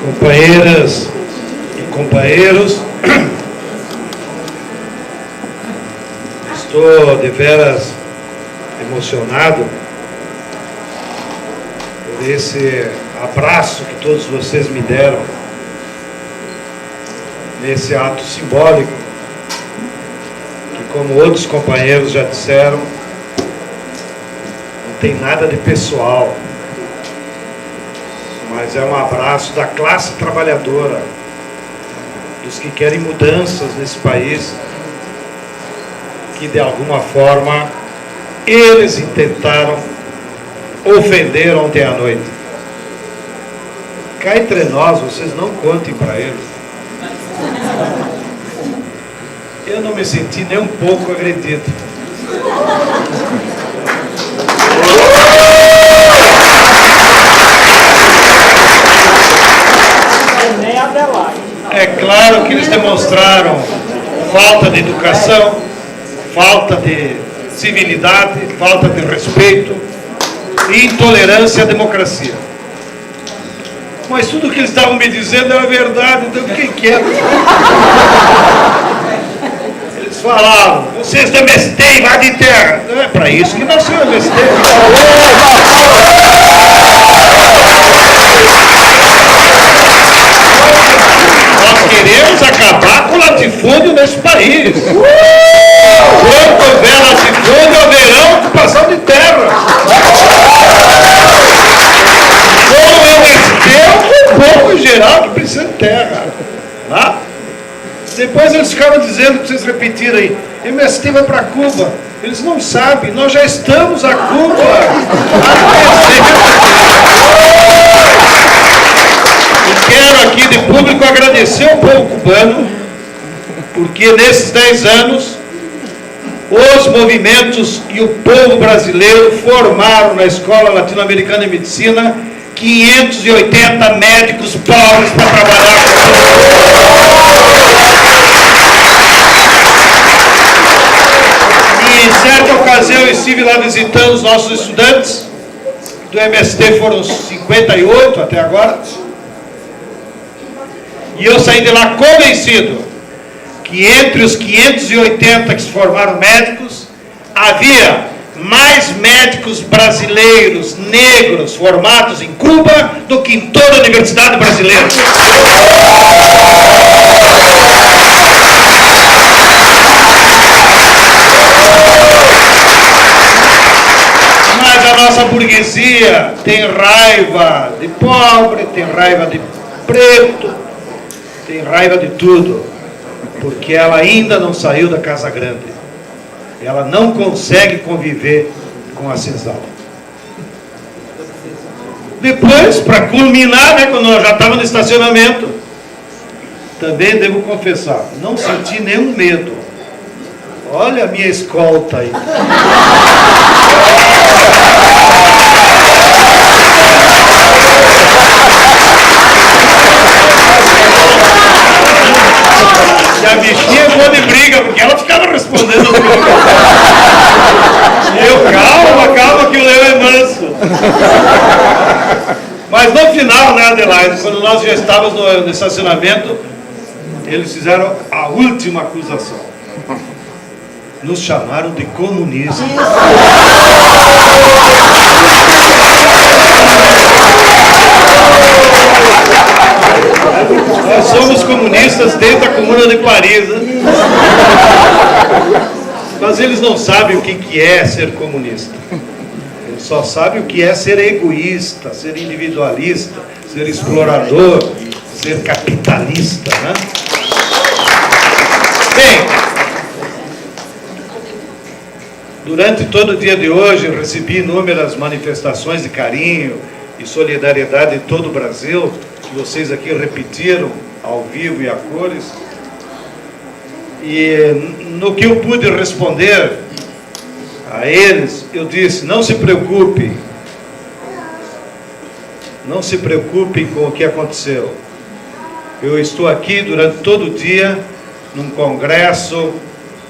Companheiras e companheiros, estou deveras emocionado por esse abraço que todos vocês me deram nesse ato simbólico, que, como outros companheiros já disseram, não tem nada de pessoal, mas é um abraço da classe trabalhadora, dos que querem mudanças nesse país, que de alguma forma eles intentaram ofender ontem à noite. Cá entre nós, vocês não contem para eles. Eu não me senti nem um pouco agredido. É claro que eles demonstraram falta de educação, falta de civilidade, falta de respeito e intolerância à democracia. Mas tudo o que eles estavam me dizendo era verdade, então eu fiquei quieto. Eles falavam, vocês do MST invadem terra. Não é para isso que nasceu o MST. Nós queremos acabar com o latifúndio nesse país. Quando houver latifúndio, haverá ocupação de terra. Como o MST é um povo em geral que precisa de terra. Tá? Depois eles ficaram dizendo, que vocês repetiram aí, MST vai para Cuba. Eles não sabem, nós já estamos a Cuba. E quero aqui de público agradecer ao povo cubano, porque nesses 10 anos, os movimentos e o povo brasileiro formaram na Escola Latino-Americana de Medicina 580 médicos pobres para trabalhar com. E em certa ocasião eu estive lá visitando os nossos estudantes do MST, foram 58 até agora, e eu saí de lá convencido que entre os 580 que se formaram médicos, havia mais médicos brasileiros, negros, formados em Cuba, do que em toda a universidade brasileira. Mas a nossa burguesia tem raiva de pobre, tem raiva de preto, tem raiva de tudo, porque ela ainda não saiu da Casa Grande. Ela não consegue conviver com a senzala. Depois, para culminar, né, quando nós já estávamos no estacionamento, também devo confessar, não senti nenhum medo. Olha a minha escolta aí. E a bichinha é boa de briga, porque ela ficava respondendo tudo. E eu, calma, que o leão é manso. Mas no final, né, Adelaide, quando nós já estávamos no estacionamento, eles fizeram a última acusação. Nos chamaram de comunistas. Nós somos comunistas desde a Comuna de Paris, né? Mas eles não sabem o que é ser comunista. Eles só sabem o que é ser egoísta, ser individualista, ser explorador, ser capitalista, né? Bem, durante todo o dia de hoje eu recebi inúmeras manifestações de carinho e solidariedade de todo o Brasil, que vocês aqui repetiram ao vivo e a cores. E no que eu pude responder a eles, eu disse, não se preocupem com o que aconteceu. Eu estou aqui durante todo o dia, num congresso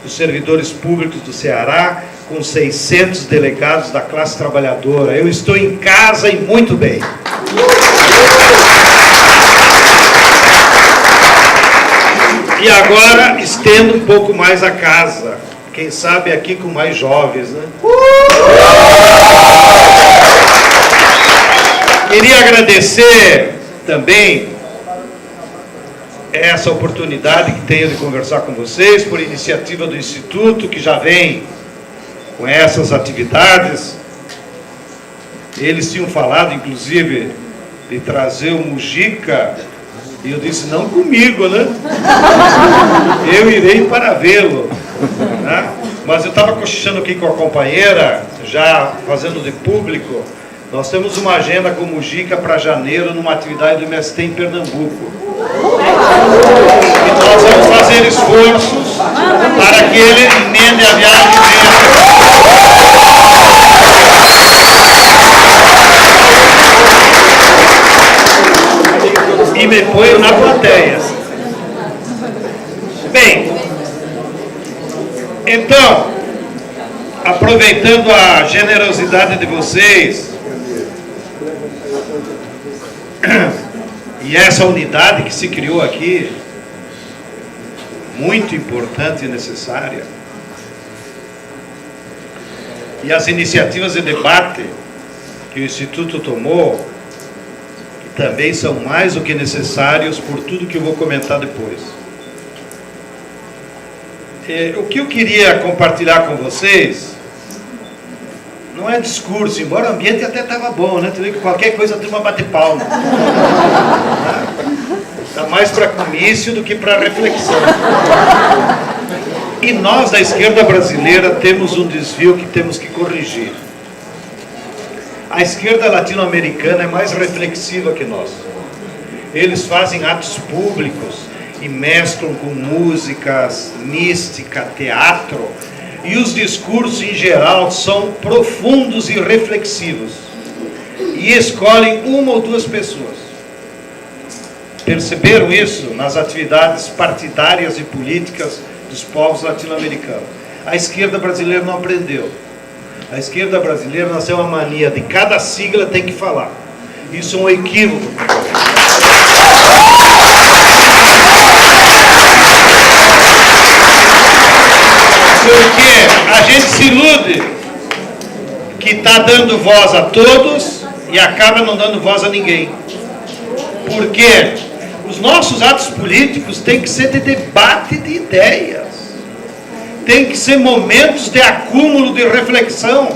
dos servidores públicos do Ceará, com 600 delegados da classe trabalhadora. Eu estou em casa e muito bem. E agora estendo um pouco mais a casa. Quem sabe aqui com mais jovens, né? Queria agradecer também essa oportunidade que tenho de conversar com vocês, por iniciativa do Instituto, que já vem com essas atividades. Eles tinham falado, inclusive, de trazer o Mujica, e eu disse, não comigo, né? Eu irei para vê-lo, né? Mas eu estava cochichando aqui com a companheira, já fazendo de público. Nós temos uma agenda com o Mujica para janeiro, numa atividade do MST em Pernambuco. E nós vamos fazer esforços para que ele emende a viagem dele. E me ponho na plateia. Bem, então, aproveitando a generosidade de vocês, e essa unidade que se criou aqui, muito importante e necessária, e as iniciativas de debate que o Instituto tomou, que também são mais do que necessários por tudo que eu vou comentar depois. O que eu queria compartilhar com vocês não é discurso, embora o ambiente até estava bom, né? Tu vê que qualquer coisa a turma bate palma. Está mais para comício do que para reflexão. E nós, da esquerda brasileira, temos um desvio que temos que corrigir. A esquerda latino-americana é mais reflexiva que nós. Eles fazem atos públicos e mesclam com músicas, mística, teatro. E os discursos, em geral, são profundos e reflexivos. E escolhem uma ou duas pessoas. Perceberam isso nas atividades partidárias e políticas dos povos latino-americanos? A esquerda brasileira não aprendeu. A esquerda brasileira nasceu uma mania de cada sigla tem que falar. Isso é um equívoco. Porque a gente se ilude que está dando voz a todos e acaba não dando voz a ninguém. Porque os nossos atos políticos têm que ser de debate de ideias. Tem que ser momentos de acúmulo de reflexão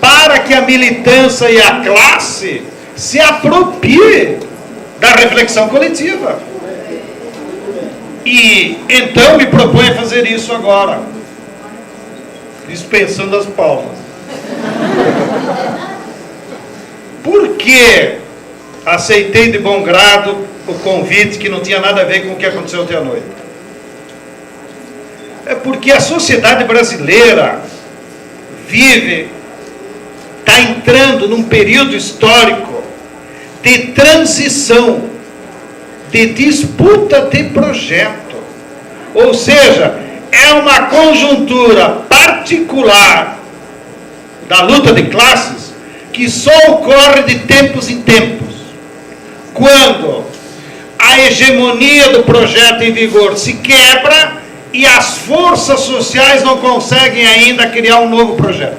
para que a militância e a classe se aproprie da reflexão coletiva. E então me proponho a fazer isso agora, dispensando as palmas. Por que aceitei de bom grado o convite que não tinha nada a ver com o que aconteceu ontem à noite? É porque a sociedade brasileira está entrando num período histórico de transição, de disputa de projeto. Ou seja, é uma conjuntura particular da luta de classes que só ocorre de tempos em tempos, quando a hegemonia do projeto em vigor se quebra e as forças sociais não conseguem ainda criar um novo projeto.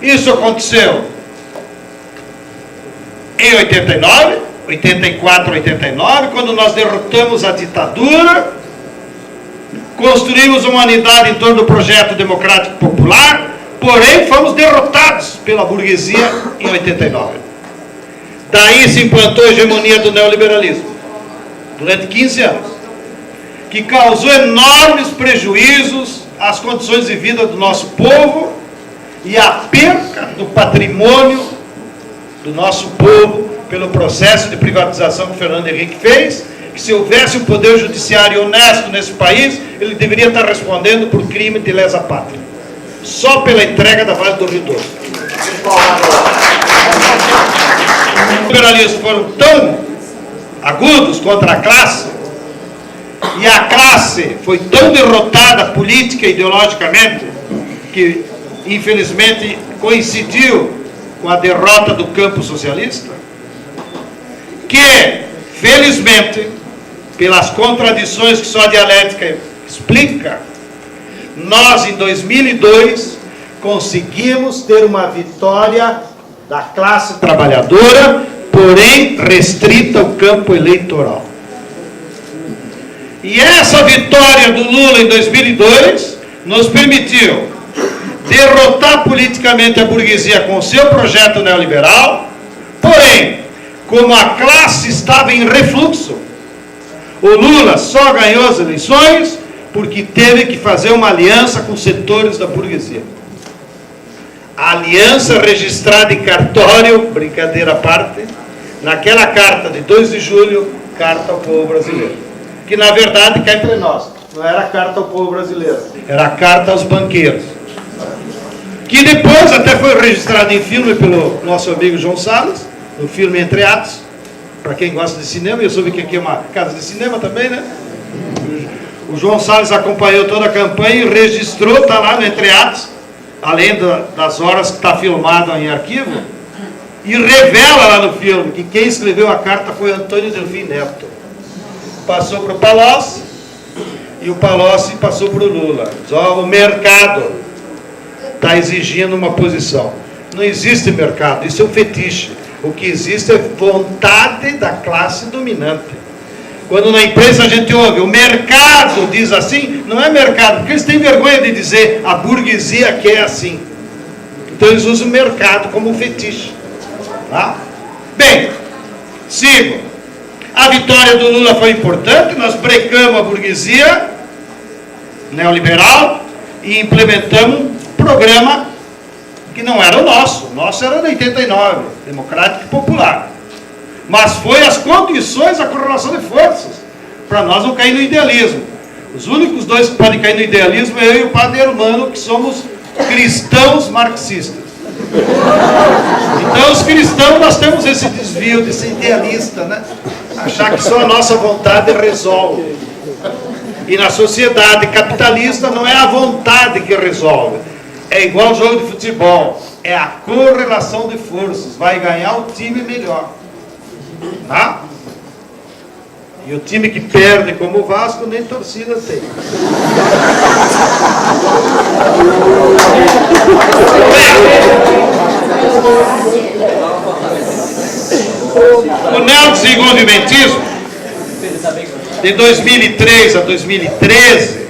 Isso aconteceu em 89, 84, 89, quando nós derrotamos a ditadura, construímos uma unidade em torno do projeto democrático popular, porém fomos derrotados pela burguesia em 89. Daí se implantou a hegemonia do neoliberalismo, durante 15 anos, que causou enormes prejuízos às condições de vida do nosso povo e à perca do patrimônio do nosso povo pelo processo de privatização que o Fernando Henrique fez, que se houvesse um poder judiciário honesto nesse país, ele deveria estar respondendo por crime de lesa pátria, só pela entrega da Vale do Rio Doce. Os liberalismos foram tão agudos contra a classe, e a classe foi tão derrotada política e ideologicamente, que infelizmente coincidiu com a derrota do campo socialista, que felizmente pelas contradições que só a dialética explica, nós em 2002 conseguimos ter uma vitória da classe trabalhadora, porém restrita ao campo eleitoral. E essa vitória do Lula em 2002 nos permitiu derrotar politicamente a burguesia com o seu projeto neoliberal, porém, como a classe estava em refluxo, o Lula só ganhou as eleições porque teve que fazer uma aliança com setores da burguesia. A aliança registrada em cartório, brincadeira à parte, naquela carta de 2 de julho, carta ao povo brasileiro. Que na verdade, cá entre nós, não era carta ao povo brasileiro, era carta aos banqueiros. Que depois até foi registrado em filme pelo nosso amigo João Salles, no filme Entre Atos, para quem gosta de cinema, eu soube que aqui é uma casa de cinema também, né? O João Salles acompanhou toda a campanha e registrou, está lá no Entre Atos, além das horas que está filmado em arquivo, e revela lá no filme que quem escreveu a carta foi Antônio Delfim Neto. Passou para o Palocci, e o Palocci passou para o Lula. Só o mercado está exigindo uma posição. Não existe mercado, isso é um fetiche. O que existe é vontade da classe dominante. Quando na imprensa a gente ouve, o mercado diz assim, não é mercado, porque eles têm vergonha de dizer a burguesia quer assim. Então eles usam o mercado como um fetiche. Tá? Bem, sigo. A vitória do Lula foi importante, nós brecamos a burguesia neoliberal e implementamos um programa que não era o nosso era de 89, democrático e popular. Mas foi as condições, a correlação de forças, para nós não cair no idealismo. Os únicos dois que podem cair no idealismo é eu e o padre Hermano, que somos cristãos marxistas. Então os cristãos nós temos esse desvio de ser idealista, né? Achar que só a nossa vontade resolve. E na sociedade capitalista não é a vontade que resolve. É igual jogo de futebol, é a correlação de forças, vai ganhar o time melhor. Tá? E o time que perde como o Vasco nem torcida tem. O neodesenvolvimentismo de 2003 a 2013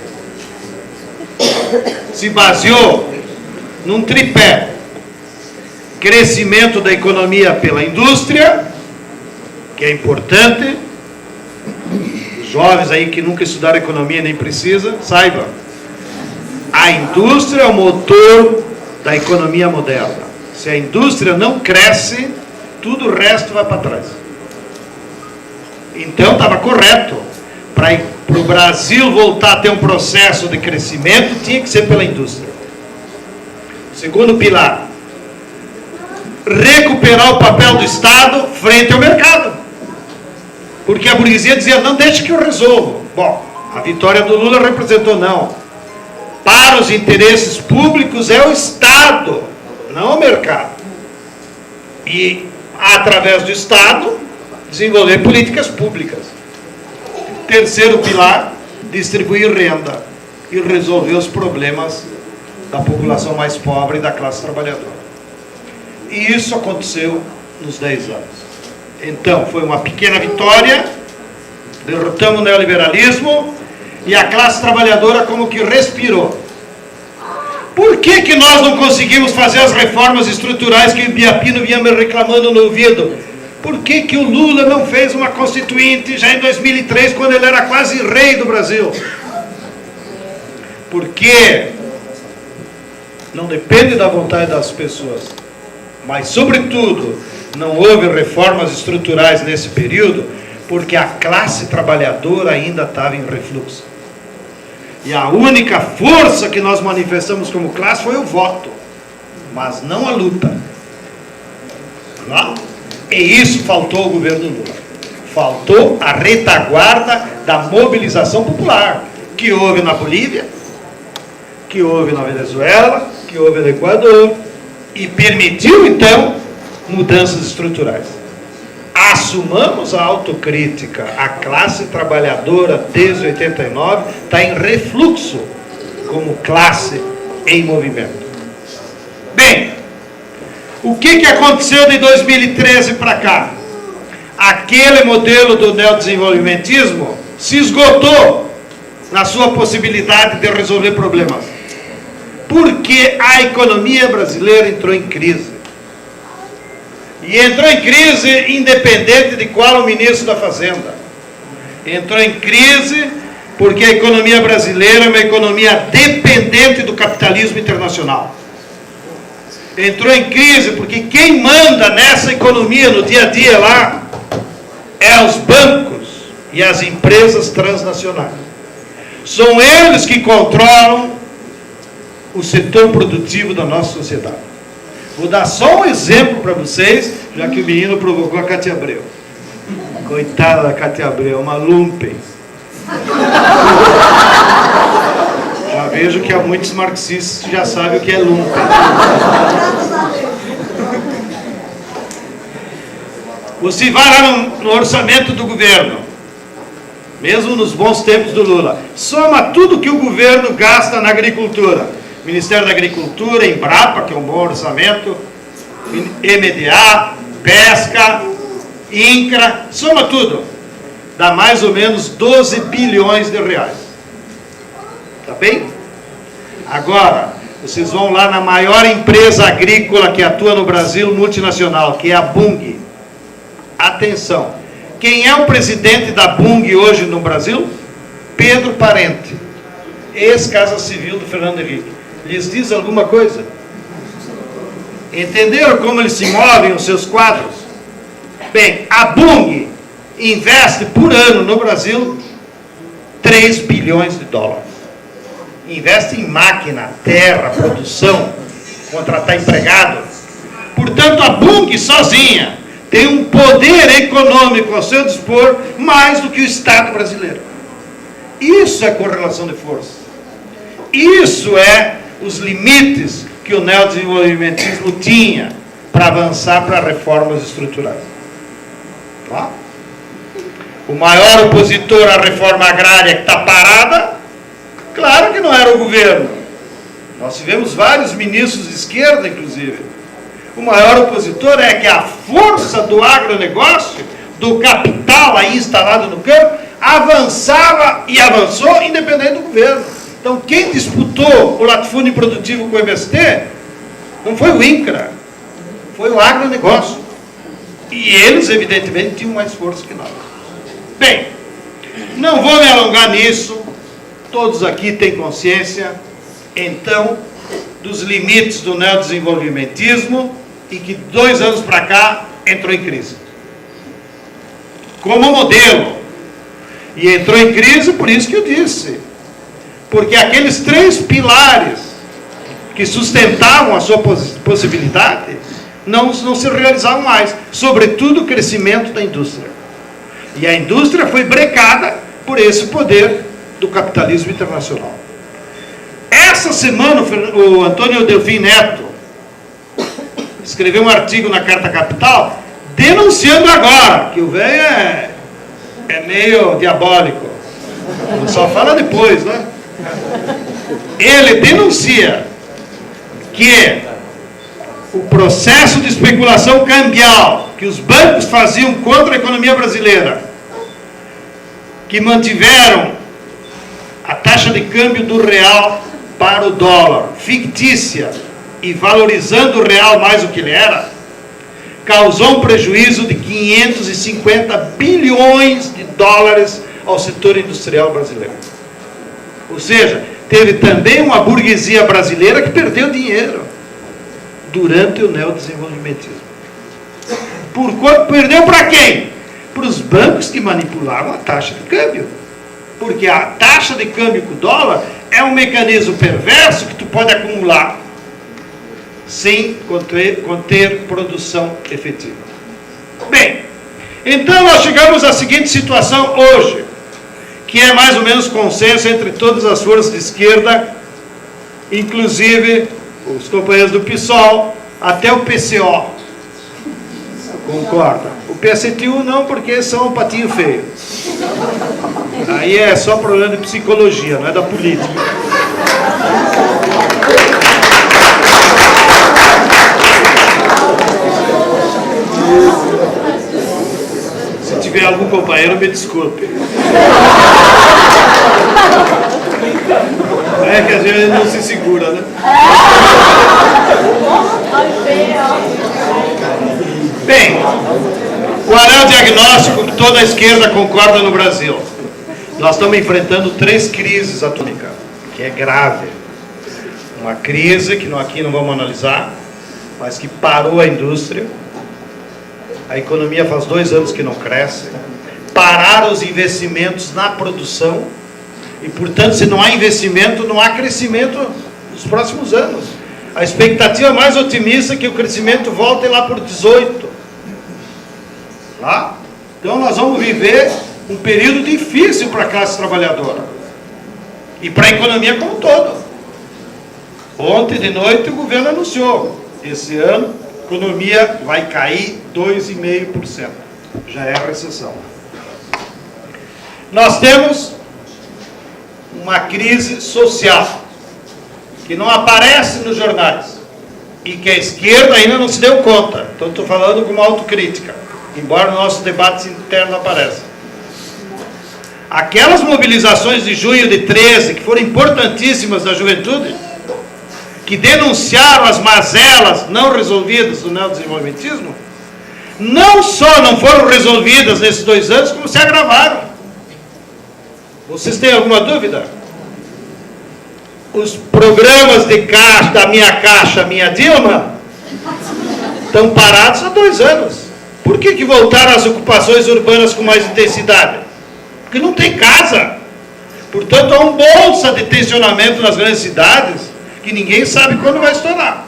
se baseou num tripé: crescimento da economia pela indústria, que é importante. Os jovens aí que nunca estudaram economia nem precisa, saiba, a indústria é o motor da economia moderna. Se a indústria não cresce, tudo o resto vai para trás. Então estava correto. Para o Brasil voltar a ter um processo de crescimento, tinha que ser pela indústria. Segundo pilar, recuperar o papel do Estado frente ao mercado. Porque a burguesia dizia, não, deixe que eu resolvo. Bom, a vitória do Lula representou, não. Para os interesses públicos é o Estado, não o mercado. E, através do Estado, desenvolver políticas públicas. Terceiro pilar, distribuir renda e resolver os problemas da população mais pobre e da classe trabalhadora. E isso aconteceu nos 10 anos. Então, foi uma pequena vitória, derrotamos o neoliberalismo e a classe trabalhadora como que respirou. Por que nós não conseguimos fazer as reformas estruturais que o Biapino vinha me reclamando no ouvido? Por que o Lula não fez uma constituinte já em 2003, quando ele era quase rei do Brasil? Porque não depende da vontade das pessoas, mas, sobretudo, não houve reformas estruturais nesse período, porque a classe trabalhadora ainda estava em refluxo. E a única força que nós manifestamos como classe foi o voto, mas não a luta. Não? E isso faltou ao governo Lula. Faltou a retaguarda da mobilização popular, que houve na Bolívia, que houve na Venezuela, que houve no Equador, e permitiu, então, mudanças estruturais. assumamos a autocrítica. A classe trabalhadora, desde 89, está em refluxo como classe em movimento. Bem, o que aconteceu de 2013 para cá? Aquele modelo do neodesenvolvimentismo se esgotou na sua possibilidade de resolver problemas. Porque a economia brasileira entrou em crise. E entrou em crise independente de qual o ministro da Fazenda. Entrou em crise porque a economia brasileira é uma economia dependente do capitalismo internacional. Entrou em crise porque quem manda nessa economia no dia a dia lá é os bancos e as empresas transnacionais. São eles que controlam o setor produtivo da nossa sociedade. Vou dar só um exemplo para vocês, já que o menino provocou a Cátia Abreu. Coitada da Cátia Abreu, uma lumpen. Já vejo que há muitos marxistas que já sabem o que é lumpen. Você vai lá no orçamento do governo, mesmo nos bons tempos do Lula, soma tudo que o governo gasta na agricultura. Ministério da Agricultura, Embrapa, que é um bom orçamento, MDA, Pesca, INCRA, soma tudo. Dá mais ou menos 12 bilhões de reais. Tá bem? Agora, vocês vão lá na maior empresa agrícola que atua no Brasil, multinacional, que é a Bunge. Atenção, quem é o presidente da Bunge hoje no Brasil? Pedro Parente, ex-Casa Civil do Fernando Henrique. Lhes diz alguma coisa? Entenderam como eles se movem os seus quadros? Bem, a Bunge investe por ano no Brasil 3 bilhões de dólares. Investe em máquina, terra, produção, contratar empregado. Portanto, a Bunge sozinha tem um poder econômico ao seu dispor mais do que o Estado brasileiro. Isso é correlação de força. Isso é os limites que o neodesenvolvimentismo tinha para avançar para reformas estruturais. Tá? O maior opositor à reforma agrária que está parada, claro que não era o governo. Nós tivemos vários ministros de esquerda, inclusive. O maior opositor é que a força do agronegócio, do capital aí instalado no campo, avançava e avançou independente do governo. Então, quem disputou o latifúndio produtivo com o MST não foi o INCRA, foi o agronegócio. E eles, evidentemente, tinham mais força que nós. Bem, não vou me alongar nisso, todos aqui têm consciência, então, dos limites do neodesenvolvimentismo e que 2 anos para cá entrou em crise. Como modelo. E entrou em crise, por isso que eu disse. Porque aqueles 3 pilares que sustentavam a sua possibilidade não se realizavam mais. Sobretudo o crescimento da indústria. E a indústria foi brecada por esse poder do capitalismo internacional. Essa semana o Antônio Delfim Neto escreveu um artigo na Carta Capital denunciando agora, que o velho é meio diabólico. Só fala depois, né? Ele denuncia que o processo de especulação cambial que os bancos faziam contra a economia brasileira, que mantiveram a taxa de câmbio do real para o dólar fictícia e valorizando o real mais do que ele era, causou um prejuízo de 550 bilhões de dólares ao setor industrial brasileiro. Ou seja, teve também uma burguesia brasileira que perdeu dinheiro durante o neodesenvolvimentismo. Perdeu para quem? Para os bancos que manipulavam a taxa de câmbio. Porque a taxa de câmbio com o dólar é um mecanismo perverso que tu pode acumular sem conter produção efetiva. Bem, então nós chegamos à seguinte situação hoje, que é mais ou menos consenso entre todas as forças de esquerda, inclusive os companheiros do PSOL, até o PCO concorda. O PSTU não, porque são um patinho feio. Aí é só problema de psicologia, não é da política. Se tiver algum companheiro, me desculpe. É que às vezes não se segura, né? Bem, qual é o diagnóstico que toda a esquerda concorda no Brasil? Nós estamos enfrentando 3 crises atualmente, que é grave. Uma crise que aqui não vamos analisar, mas que parou a indústria. A economia faz 2 anos que não cresce. Pararam os investimentos na produção. E, portanto, se não há investimento, não há crescimento nos próximos anos. A expectativa mais otimista é que o crescimento volte lá por 18. Tá? Então, nós vamos viver um período difícil para a classe trabalhadora. E para a economia como um todo. Ontem de noite o governo anunciou. Esse ano, a economia vai cair 2,5%. Já é a recessão. Nós temos uma crise social que não aparece nos jornais e que a esquerda ainda não se deu conta. Então estou falando com uma autocrítica, embora o nosso debate interno apareça. Aquelas mobilizações de junho de 13, que foram importantíssimas da juventude, que denunciaram as mazelas não resolvidas do neodesenvolvimentismo, não só não foram resolvidas nesses 2 anos, como se agravaram. Vocês têm alguma dúvida? Os programas de caixa, da Minha Caixa, Minha Dilma, estão parados há 2 anos. Por que voltaram às ocupações urbanas com mais intensidade? Porque não tem casa. Portanto, há um bolsa de tensionamento nas grandes cidades que ninguém sabe quando vai estourar.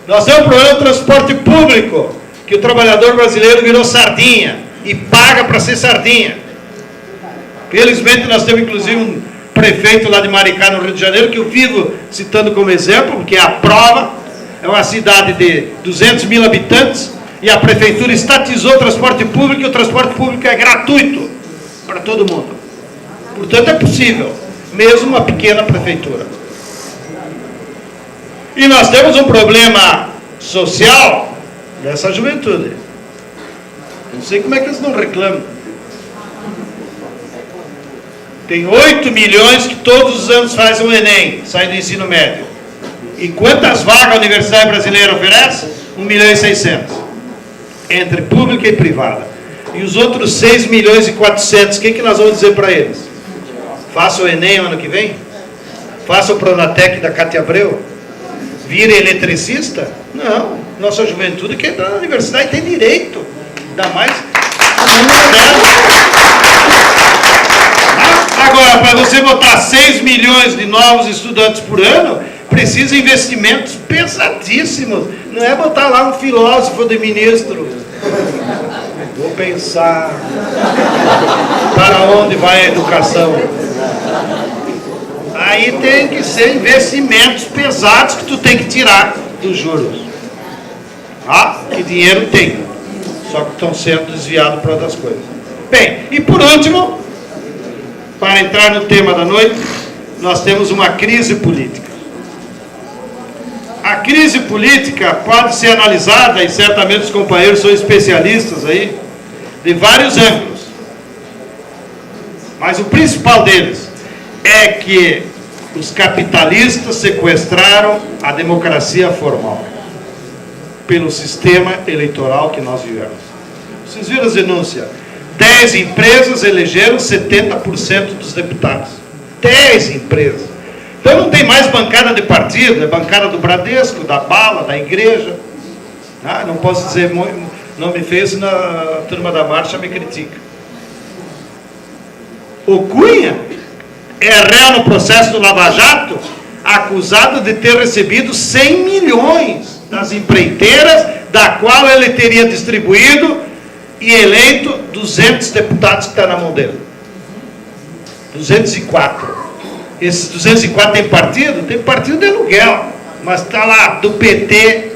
Nós temos um problema de transporte público, que o trabalhador brasileiro virou sardinha e paga para ser sardinha. Felizmente, nós temos inclusive um prefeito lá de Maricá, no Rio de Janeiro, que eu vivo citando como exemplo, porque é a prova. É uma cidade de 200 mil habitantes e a prefeitura estatizou o transporte público e o transporte público é gratuito para todo mundo. Portanto, é possível, mesmo uma pequena prefeitura. E nós temos um problema social dessa juventude. Não sei como é que eles não reclamam. Tem 8 milhões que todos os anos fazem o Enem, saem do ensino médio. E quantas vagas a Universidade Brasileira oferece? 1.600.000. Entre pública e privada. E os outros 6.400.000, o que nós vamos dizer para eles? Faça o Enem ano que vem? Faça o Pronatec da Cátia Abreu? Vire eletricista? Não. Nossa juventude que entra na universidade tem direito. Ainda mais no mundo moderno. Agora, para você botar 6 milhões de novos estudantes por ano, precisa de investimentos pesadíssimos. Não é botar lá um filósofo de ministro. Vou pensar para onde vai a educação. Aí tem que ser investimentos pesados que tu tem que tirar dos juros. Ah, que dinheiro tem. Só que estão sendo desviados para outras coisas. Bem, e por último, para entrar no tema da noite, nós temos uma crise política. A crise política pode ser analisada, e certamente os companheiros são especialistas aí, de vários ângulos. Mas o principal deles é que os capitalistas sequestraram a democracia formal pelo sistema eleitoral que nós vivemos. Vocês viram as denúncias? 10 empresas elegeram 70% dos deputados. 10 empresas. Então não tem mais bancada de partido, é bancada do Bradesco, da Bala, da Igreja. Ah, não posso dizer nome feio, senão a turma da marcha me critica. O Cunha é réu no processo do Lava Jato, acusado de ter recebido 100 milhões das empreiteiras, da qual ele teria distribuído e eleito 200 deputados que estão na mão dele. 204. Esses 204 tem partido? Tem partido de aluguel, mas está lá, do PT,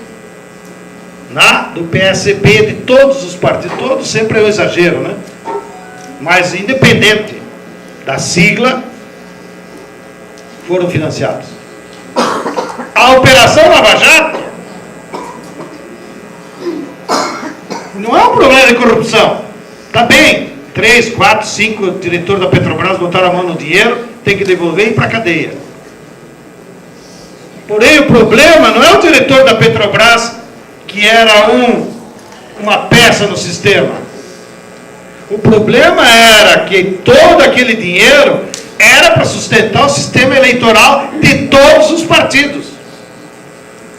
do PSB, de todos os partidos, todos sempre é um exagero, né? Mas independente da sigla, foram financiados. A Operação Lava Jato não é um problema de corrupção. Está bem, 3, 4, 5 diretores da Petrobras botaram a mão no dinheiro, tem que devolver e ir para a cadeia. Porém, o problema não é o diretor da Petrobras, que era uma peça no sistema. O problema era que todo aquele dinheiro era para sustentar o sistema eleitoral de todos os partidos.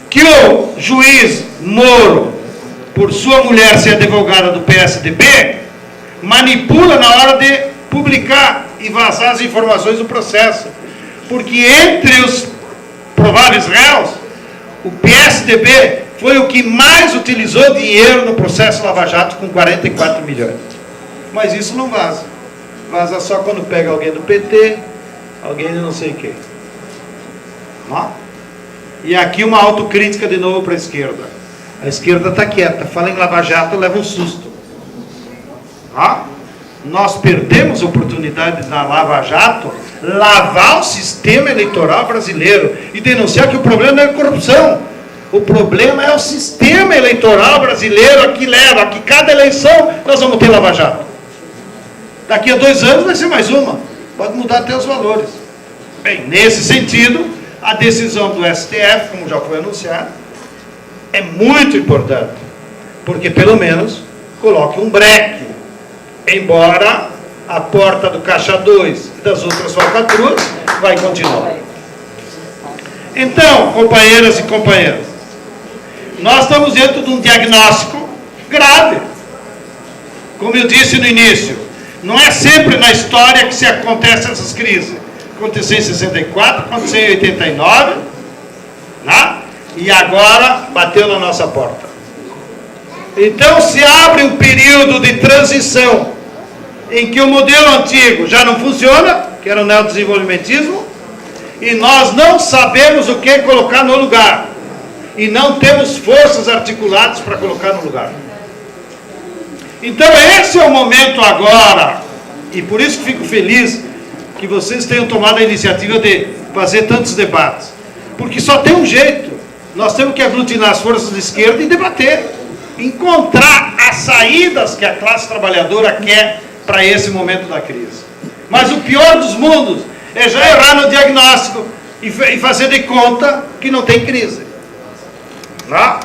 Que o juiz Moro, por sua mulher ser advogada do PSDB, manipula na hora de publicar e vazar as informações do processo. Porque entre os prováveis réus, o PSDB foi o que mais utilizou dinheiro no processo Lava Jato, com 44 milhões. Mas isso não vaza. Vaza só quando pega alguém do PT, alguém de não sei quem. Não? E aqui uma autocrítica de novo para a esquerda. A esquerda está quieta. Fala em Lava Jato, leva um susto. Nós perdemos a oportunidade na Lava Jato lavar o sistema eleitoral brasileiro e denunciar que o problema não é corrupção. O problema é o sistema eleitoral brasileiro que leva a que cada eleição nós vamos ter Lava Jato. Daqui a 2 anos vai ser mais uma. Pode mudar até os valores. Bem, nesse sentido, a decisão do STF, como já foi anunciado, é muito importante. Porque, pelo menos, coloque um breque. Embora a porta do Caixa 2 e das outras falcatruas vai continuar. Então, companheiras e companheiros, nós estamos dentro de um diagnóstico grave. Como eu disse no início, não é sempre na história que se acontecem essas crises. Aconteceu em 64, aconteceu em 89, né? E agora bateu na nossa porta. Então se abre um período de transição em que o modelo antigo já não funciona, que era o neodesenvolvimentismo, e nós não sabemos o que colocar no lugar. E não temos forças articuladas para colocar no lugar. Então esse é o momento agora, e por isso fico feliz que vocês tenham tomado a iniciativa de fazer tantos debates. Porque só tem um jeito. Nós temos que aglutinar as forças de esquerda e debater. Encontrar as saídas que a classe trabalhadora quer para esse momento da crise. Mas o pior dos mundos é já errar no diagnóstico e fazer de conta que não tem crise. Não?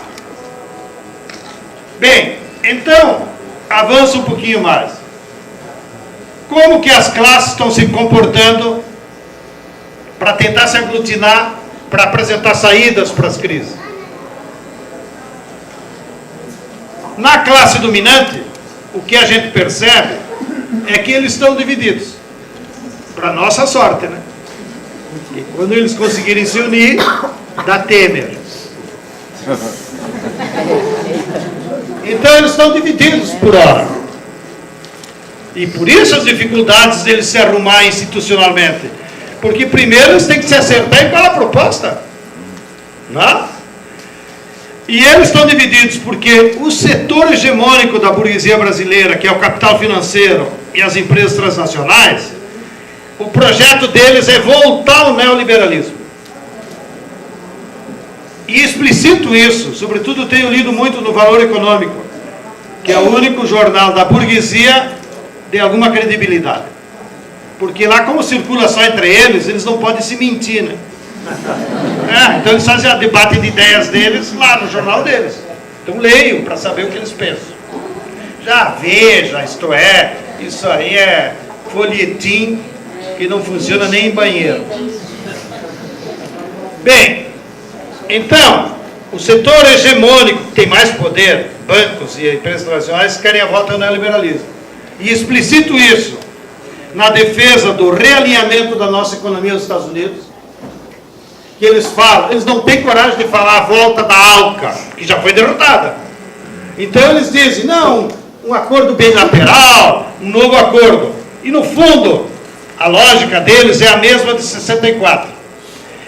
Bem, então, avança um pouquinho mais. Como que as classes estão se comportando para tentar se aglutinar, para apresentar saídas para as crises? Na classe dominante, o que a gente percebe é que eles estão divididos. Para nossa sorte, né? E quando eles conseguirem se unir, dá Temer. Então eles estão divididos por hora. E por isso as dificuldades deles se arrumar institucionalmente. Porque primeiro eles têm que se acertar em qual a proposta. Não? E eles estão divididos porque o setor hegemônico da burguesia brasileira, que é o capital financeiro e as empresas transnacionais, o projeto deles é voltar ao neoliberalismo. E explicito isso, sobretudo tenho lido muito no Valor Econômico, que é o único jornal da burguesia de alguma credibilidade. Porque lá, como circula só entre eles, eles não podem se mentir, né? Então eles fazem a debate de ideias deles lá no jornal deles. Então leiam para saber o que eles pensam. Já veja, isto é, isso aí é folhetim que não funciona nem em banheiro. Bem, então, o setor hegemônico que tem mais poder, bancos e empresas nacionais, querem a volta ao neoliberalismo. E explicito isso na defesa do realinhamento da nossa economia aos Estados Unidos, que eles falam, eles não têm coragem de falar a volta da ALCA, que já foi derrotada. Então eles dizem, não, um acordo bilateral, um novo acordo. E no fundo, a lógica deles é a mesma de 64.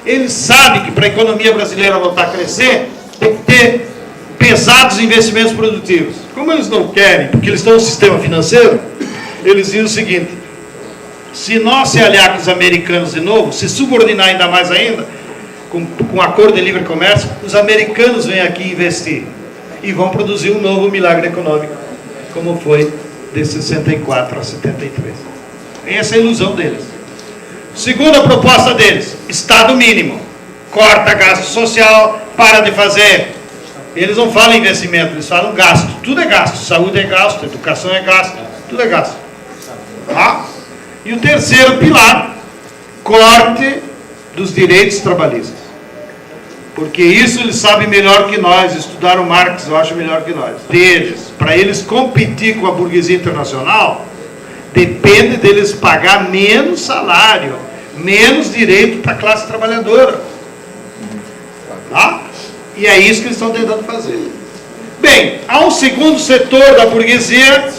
Eles sabem que para a economia brasileira voltar a crescer, tem que ter pesados investimentos produtivos. Como eles não querem, porque eles estão no sistema financeiro, eles dizem o seguinte: se nós se aliar com os americanos de novo, se subordinar ainda mais ainda, com acordo de livre comércio, os americanos vêm aqui investir e vão produzir um novo milagre econômico, como foi de 64 a 73. Essa é a ilusão deles. Segunda proposta deles: Estado mínimo. Corta gasto social, para de fazer. Eles não falam investimento, eles falam gasto. Tudo é gasto. Saúde é gasto, educação é gasto, tudo é gasto. Tá? E o terceiro pilar: corte dos direitos trabalhistas. Porque isso eles sabem melhor que nós, estudaram Marx, eu acho melhor que nós. Deles, para eles competir com a burguesia internacional, depende deles pagar menos salário, menos direito para a classe trabalhadora. Tá? E é isso que eles estão tentando fazer. Bem, há um segundo setor da burguesia,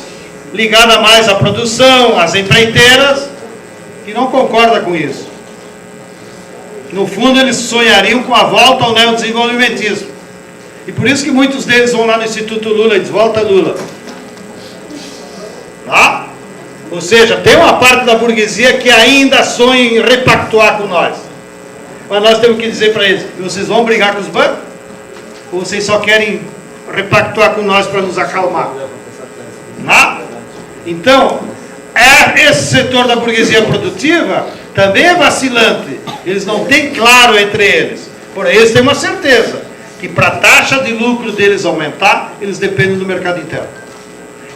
ligada mais à produção, às empreiteiras, que não concorda com isso. No fundo, eles sonhariam com a volta ao neodesenvolvimentismo. E por isso que muitos deles vão lá no Instituto Lula e dizem: volta Lula. Tá? Ou seja, tem uma parte da burguesia que ainda sonha em repactuar com nós. Mas nós temos que dizer para eles: vocês vão brigar com os bancos? Ou vocês só querem repactuar com nós para nos acalmar? Tá? Então, esse setor da burguesia produtiva também é vacilante. Eles não têm claro entre eles. Porém, eles têm uma certeza: que para a taxa de lucro deles aumentar, eles dependem do mercado interno.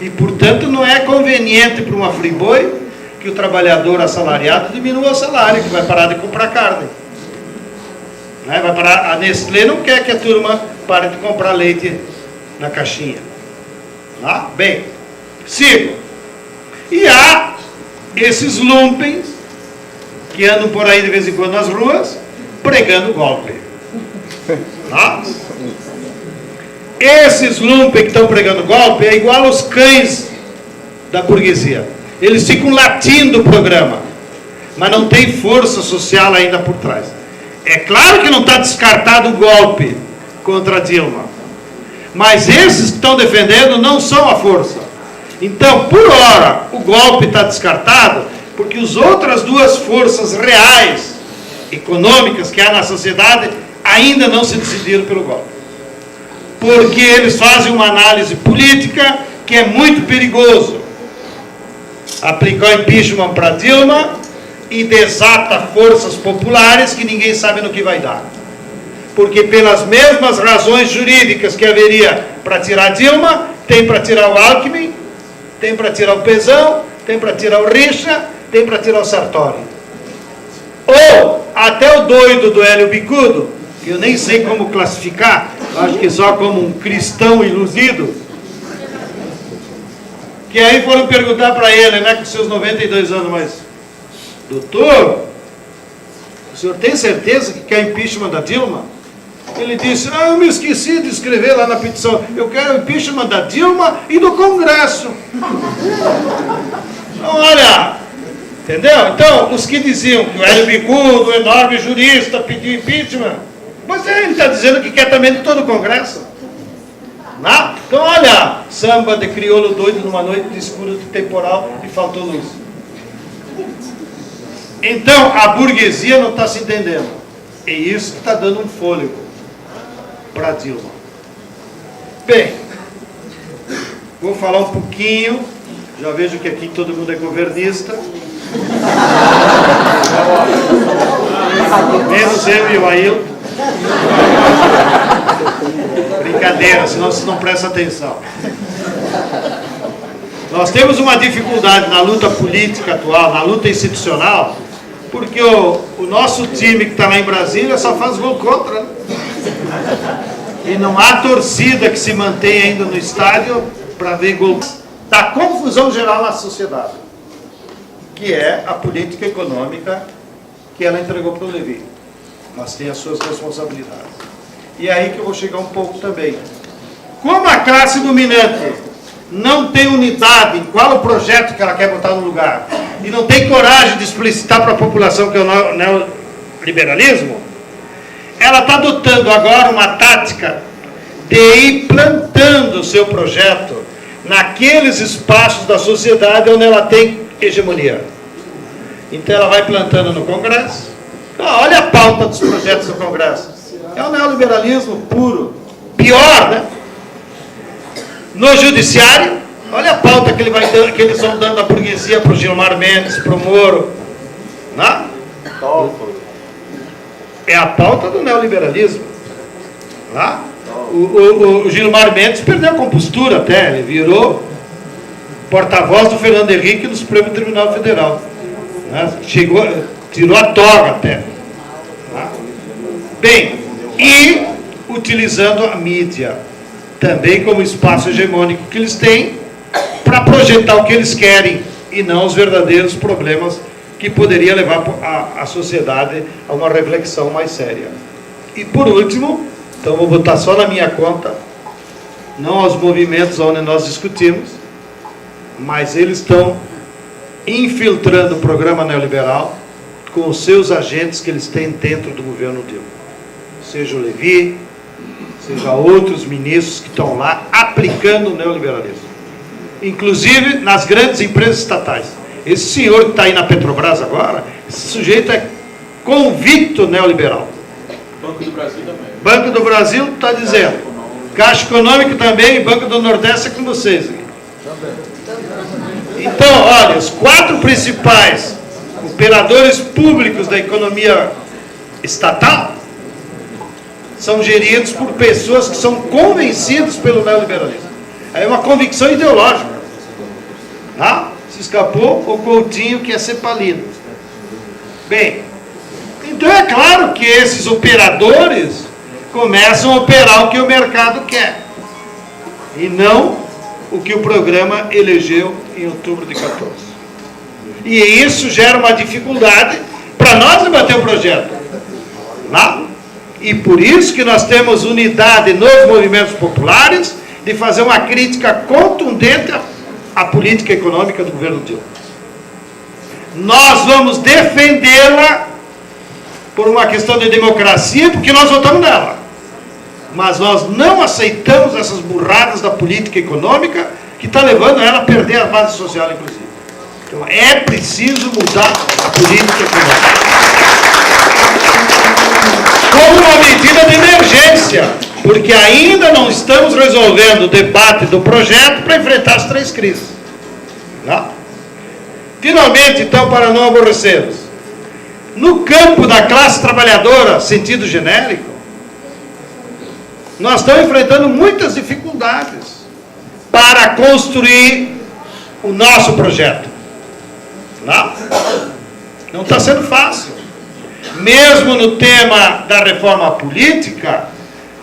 E, portanto, não é conveniente para uma Friboi que o trabalhador assalariado diminua o salário, que vai parar de comprar carne. Vai parar. A Nestlé não quer que a turma pare de comprar leite na caixinha. Tá? Bem, sigo. E há esses lumpens que andam por aí de vez em quando nas ruas, pregando golpe. Tá? Esses lumpens que estão pregando golpe é igual aos cães da burguesia. Eles ficam latindo o programa, mas não tem força social ainda por trás. É claro que não está descartado o golpe contra Dilma, mas esses que estão defendendo não são a força. Então, por hora, o golpe está descartado, porque as outras duas forças reais, econômicas, que há na sociedade, ainda não se decidiram pelo golpe. Porque eles fazem uma análise política que é muito perigoso. Aplicar impeachment para Dilma e desata forças populares que ninguém sabe no que vai dar. Porque pelas mesmas razões jurídicas que haveria para tirar Dilma, tem para tirar o Alckmin, tem para tirar o Pezão, tem para tirar o Richa, tem para tirar o Sartori. Ou até o doido do Hélio Bicudo, que eu nem sei como classificar, acho que só como um cristão iludido, que aí foram perguntar para ele, né, com seus 92 anos, mas, doutor, o senhor tem certeza que quer impeachment da Dilma? Ele disse: eu me esqueci de escrever lá na petição, eu quero impeachment da Dilma e do Congresso. Então, olha, entendeu? Então, os que diziam que o Hélio Bicudo, o enorme jurista, pediu impeachment, mas ele está dizendo que quer também de todo o Congresso. Não? Então, olha, samba de crioulo doido numa noite de escuro de temporal e faltou luz. Então, a burguesia não está se entendendo. É isso que está dando um fôlego para Dilma. Bem, vou falar um pouquinho. Já vejo que aqui todo mundo é governista. Menos eu e o Ailton. Brincadeira, senão vocês não prestam atenção. Nós temos uma dificuldade na luta política atual, na luta institucional, porque o nosso time que está lá em Brasília só faz gol contra. E não há torcida que se mantém ainda no estádio para ver gol. Da confusão geral na sociedade, que é a política econômica que ela entregou para o Levi. Mas tem as suas responsabilidades. E é aí que eu vou chegar um pouco também. Como a classe dominante não tem unidade em qual o projeto que ela quer botar no lugar, e não tem coragem de explicitar para a população que é o neoliberalismo, ela está adotando agora uma tática de ir plantando o seu projeto naqueles espaços da sociedade onde ela tem hegemonia. Então ela vai plantando no Congresso. Olha a pauta dos projetos do Congresso. É o neoliberalismo puro. Pior, né? No Judiciário, olha a pauta que, que eles vão dando à burguesia, para o Gilmar Mendes, para o Moro. Né? É a pauta do neoliberalismo. Né? O Gilmar Mendes perdeu a compostura até, ele virou porta-voz do Fernando Henrique no Supremo Tribunal Federal. Né? Tirou a toga até. Né? Bem, e utilizando a mídia também como espaço hegemônico que eles têm para projetar o que eles querem e não os verdadeiros problemas que poderia levar a sociedade a uma reflexão mais séria. E por último, então vou botar só na minha conta, não aos movimentos onde nós discutimos, mas eles estão infiltrando o programa neoliberal com os seus agentes que eles têm dentro do governo Dilma. Seja o Levi, seja outros ministros que estão lá aplicando o neoliberalismo. Inclusive nas grandes empresas estatais. Esse senhor que está aí na Petrobras agora, esse sujeito é convicto neoliberal. Banco do Brasil também. Banco do Brasil está dizendo. Caixa Econômica também, e Banco do Nordeste é com vocês. Então, olha, os 4 principais operadores públicos da economia estatal são geridos por pessoas que são convencidas pelo neoliberalismo. É uma convicção ideológica. Tá? Se escapou o Coutinho, que é cepalino. Bem, então é claro que esses operadores começam a operar o que o mercado quer. E não o que o programa elegeu em outubro de 14. E isso gera uma dificuldade para nós debater o projeto. Não? E por isso que nós temos unidade nos movimentos populares de fazer uma crítica contundente à política econômica do governo Dilma. Nós vamos defendê-la por uma questão de democracia, porque nós votamos nela. Mas nós não aceitamos essas burradas da política econômica que está levando ela a perder a base social, inclusive. Então é preciso mudar a política econômica. Como uma medida de emergência, porque ainda não estamos resolvendo o debate do projeto para enfrentar as 3 crises. Não? Finalmente, então, para não aborrecermos, no campo da classe trabalhadora, sentido genérico, nós estamos enfrentando muitas dificuldades para construir o nosso projeto. Não está sendo fácil. Mesmo no tema da reforma política,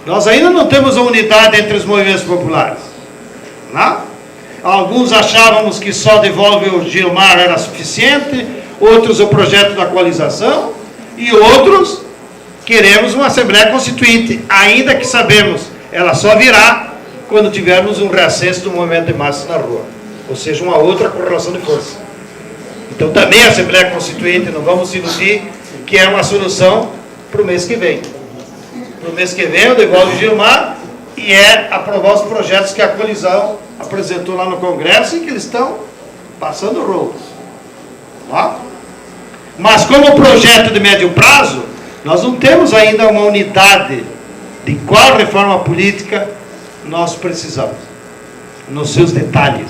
nós ainda não temos a unidade entre os movimentos populares. Não? Alguns achávamos que só devolve o Gilmar era suficiente, outros o projeto da coalização, e outros queremos uma Assembleia Constituinte, ainda que sabemos, ela só virá quando tivermos um reacesso do movimento de massas na rua, ou seja, uma outra correlação de força. Então também a Assembleia Constituinte, não vamos se iludir, que é uma solução para o mês que vem. Para o mês que vem eu devolvo o Gilmar e é aprovar os projetos que a coalizão apresentou lá no Congresso e que eles estão passando rolo. Mas como projeto de médio prazo, nós não temos ainda uma unidade de qual reforma política nós precisamos, nos seus detalhes.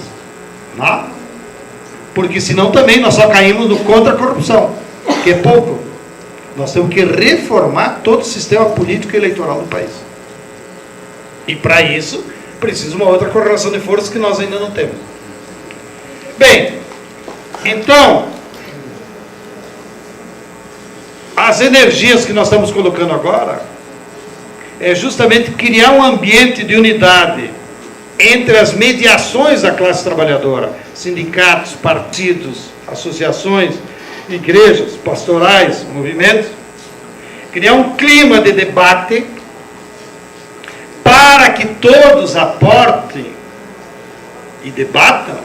Porque senão também nós só caímos no contra a corrupção, que é pouco. Nós temos que reformar todo o sistema político e eleitoral do país. E para isso, precisa uma outra correlação de forças que nós ainda não temos. Bem, então, as energias que nós estamos colocando agora é justamente criar um ambiente de unidade entre as mediações da classe trabalhadora, sindicatos, partidos, associações, igrejas, pastorais, movimentos, criar um clima de debate para que todos aportem e debatam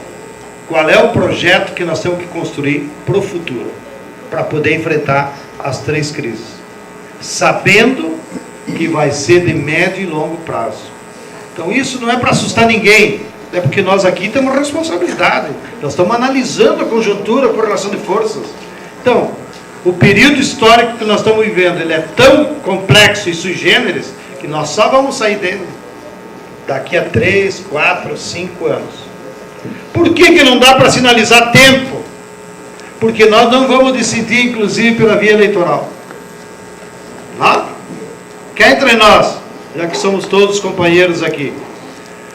qual é o projeto que nós temos que construir para o futuro, para poder enfrentar as 3 crises, sabendo que vai ser de médio e longo prazo. Então isso não é para assustar ninguém, é porque nós aqui temos responsabilidade, nós estamos analisando a conjuntura, a correlação de forças. Então, o período histórico que nós estamos vivendo, ele é tão complexo e sui generis, que nós só vamos sair dele daqui a 3, 4, 5 anos. Por que não dá para sinalizar tempo? Porque nós não vamos decidir, inclusive, pela via eleitoral. Não? Quer entre nós, já que somos todos companheiros aqui.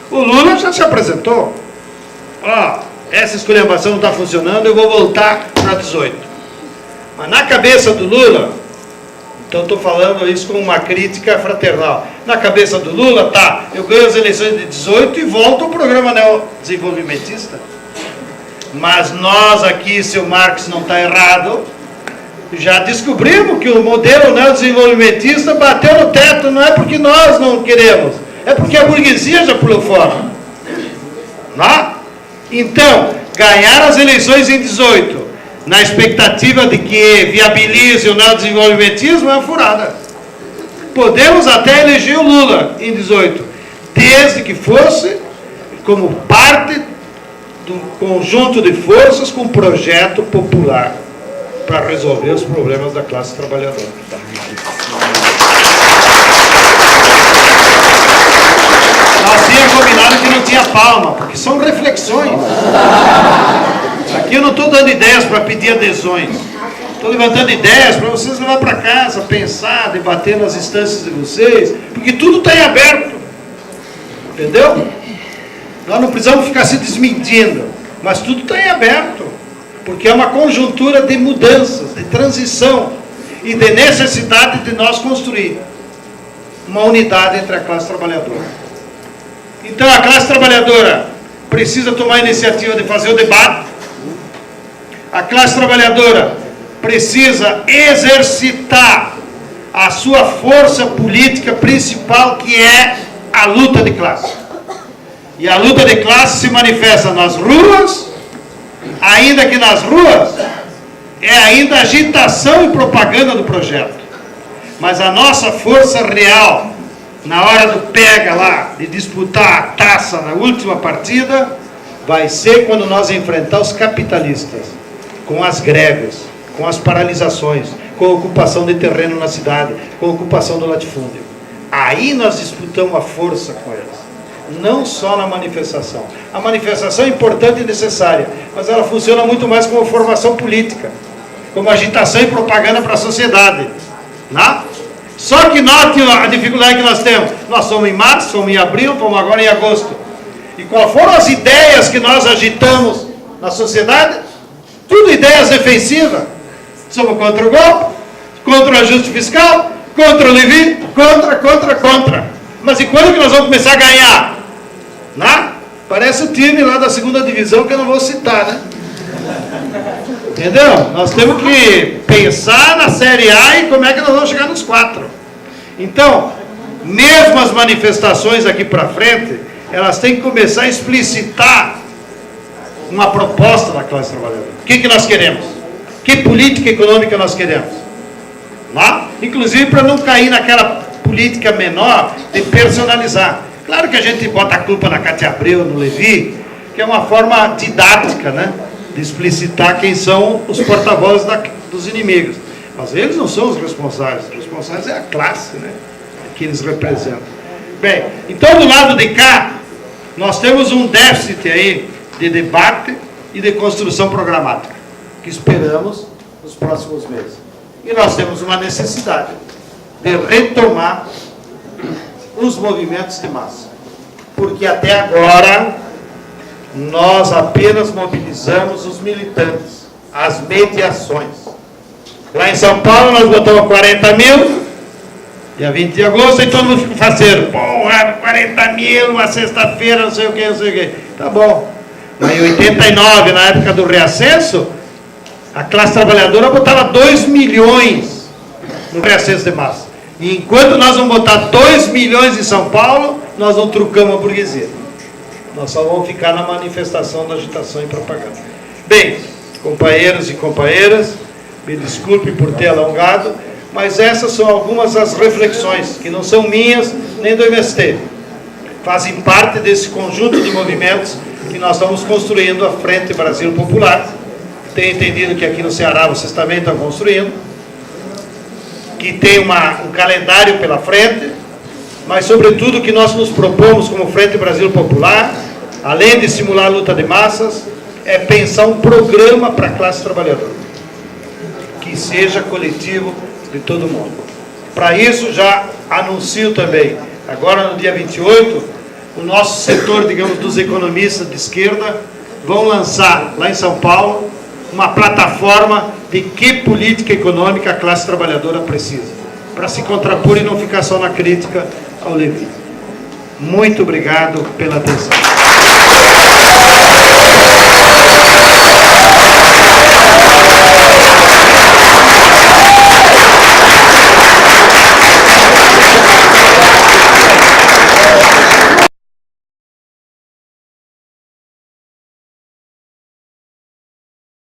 O Lula já se apresentou. Essa esculhambação não está funcionando, eu vou voltar para 18. Mas na cabeça do Lula, então estou falando isso com uma crítica fraternal, na cabeça do Lula, eu ganho as eleições de 18 e volto ao programa neodesenvolvimentista. Mas nós aqui, se o Marx não está errado, já descobrimos que o modelo neodesenvolvimentista bateu no teto, não é porque nós não queremos, é porque a burguesia já pulou fora. Não? Então, ganhar as eleições em 18, na expectativa de que viabilize o neodesenvolvimentismo, é uma furada. Podemos até eleger o Lula em 18, desde que fosse como parte do conjunto de forças com projeto popular para resolver os problemas da classe trabalhadora. Nós tínhamos combinado que não tinha palma, porque são reflexões. Aqui eu não estou dando ideias para pedir adesões. Estou levantando ideias para vocês levar para casa, pensar, debater nas instâncias de vocês, porque tudo está em aberto. Entendeu? Nós não precisamos ficar se desmentindo, mas tudo está em aberto, porque é uma conjuntura de mudanças, de transição e de necessidade de nós construir uma unidade entre a classe trabalhadora. Então a classe trabalhadora precisa tomar a iniciativa de fazer o debate, a classe trabalhadora precisa exercitar a sua força política principal, que é a luta de classe. E a luta de classe se manifesta nas ruas, ainda que nas ruas é ainda agitação e propaganda do projeto. Mas a nossa força real, na hora do pega lá, de disputar a taça na última partida, vai ser quando nós enfrentar os capitalistas, com as greves, com as paralisações, com a ocupação de terreno na cidade, com a ocupação do latifúndio. Aí nós disputamos a força com eles. Não só na manifestação. A manifestação é importante e necessária, mas ela funciona muito mais como formação política, como agitação e propaganda para a sociedade. Não? Só que note a dificuldade que nós temos. Nós somos em março, somos em abril, somos agora em agosto. E qual foram as ideias que nós agitamos na sociedade? Tudo ideias defensivas. Somos contra o golpe, contra o ajuste fiscal, contra o Levi, contra. Mas e quando que nós vamos começar a ganhar? Não? Parece o time lá da segunda divisão, que eu não vou citar, né? Entendeu? Nós temos que pensar na Série A e como é que nós vamos chegar nos 4. Então, mesmo as manifestações aqui para frente, elas têm que começar a explicitar uma proposta da classe trabalhadora. O que nós queremos? Que política econômica nós queremos? Não? Inclusive para não cair naquela política menor de personalizar. Claro que a gente bota a culpa na Cátia Abreu, no Levi, que é uma forma didática, né, de explicitar quem são os porta-vozes dos inimigos. Mas eles não são os responsáveis é a classe, né, que eles representam. Bem, então do lado de cá, nós temos um déficit aí de debate e de construção programática, que esperamos nos próximos meses. E nós temos uma necessidade de retomar os movimentos de massa. Porque até agora, nós apenas mobilizamos os militantes, as mediações. Lá em São Paulo, nós botamos 40 mil, dia 20 de agosto, e todo mundo ficou faceiro. Porra, 40 mil, uma sexta-feira, não sei o que. Tá bom. Mas em 89, na época do reacesso, a classe trabalhadora botava 2 milhões no reacesso de massa. E enquanto nós vamos botar 2 milhões em São Paulo, nós não trucamos a burguesia. Nós só vamos ficar na manifestação da agitação e propaganda. Bem, companheiros e companheiras, me desculpe por ter alongado, mas essas são algumas das reflexões, que não são minhas nem do MST. fazem parte desse conjunto de movimentos que nós estamos construindo a Frente Brasil Popular. Tenho entendido que aqui no Ceará vocês também estão construindo, que tem um calendário pela frente, mas sobretudo que nós nos propomos como Frente Brasil Popular, além de simular a luta de massas, é pensar um programa para a classe trabalhadora, que seja coletivo de todo mundo. Para isso, já anuncio também, agora no dia 28, o nosso setor, digamos, dos economistas de esquerda, vão lançar, lá em São Paulo, uma plataforma de que política econômica a classe trabalhadora precisa, para se contrapor e não ficar só na crítica ao Levi. Muito obrigado pela atenção.